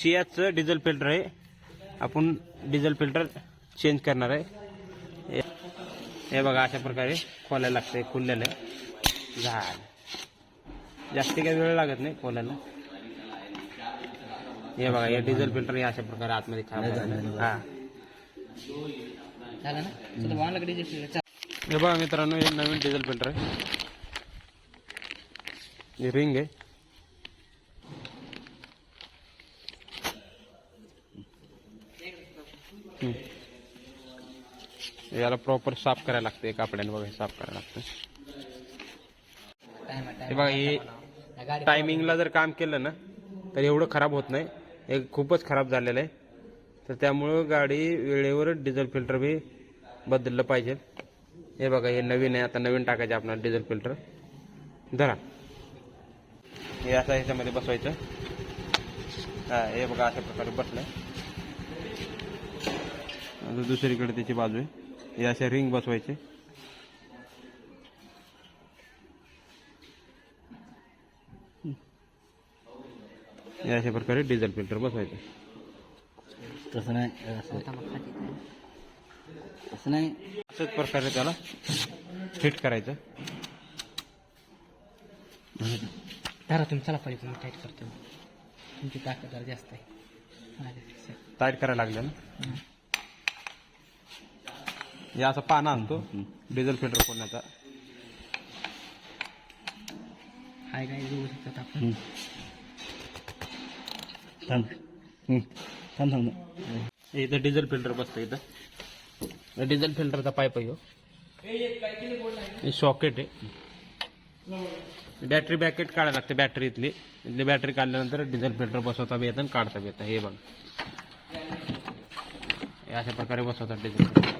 सियाचं diesel filter आहे. आपण diesel filter change करणार आहे. हे बघा अशा प्रकारे खोलायला लागते. खुललेलं आहे. झालं. जास्ती काही वेळ लागत नाही खोलायला. हे बघा हे डिझेल फिल्टर हे अशा प्रकारे आतमध्ये खराब हा. हे बघा मित्रांनो हे नवीन डिझेल फिल्टर आहे. हे रिंग आहे. याला प्रॉपर साफ करायला लागते. कापड्याने बघा साफ करायला लागतं. हे बघा हे टायमिंगला जर काम केलं ना तर एवढं खराब होत नाही. हे खूपच खराब झालेलं आहे. तर त्यामुळं गाडी वेळेवर डिझेल फिल्टर बी बदललं पाहिजे. हे बघा हे नवीन आहे. आता नवीन टाकायचे आपल्याला डिझेल फिल्टर. धरा हे असं ह्याच्यामध्ये बसवायचं. हा हे बघा अशा प्रकारे बसलंय. दुसरीकडे त्याची बाजू आहे. हे अशा रिंग बसवायचे. हे अशा प्रकारे डिझेल फिल्टर बसवायचं. तसं नाही अशाच प्रकारे त्याला फिट करायचं. जरा तुम्ही चला पाहिजे. तुम्ही टाईट करतो. तुमची ताकद जरा जास्त आहे. टाईट करायला लागलं ना. हे असं पाना आणतो डिझेल फिल्टर फोडण्याचा. हाय काय जोडू शकतात आपण. इथं डिझेल फिल्टर बसतं. इथं डिझेल फिल्टरचा पाईप आहे. हे सॉकेट आहे. बॅटरी बॅकेट काढायला लागते. बॅटरी इथली बॅटरी काढल्यानंतर डिझेल फिल्टर बसवता बी येतं आणि काढता बी येतं. हे बघा हे अशा प्रकारे बसवतात डिझेल फिल्टर.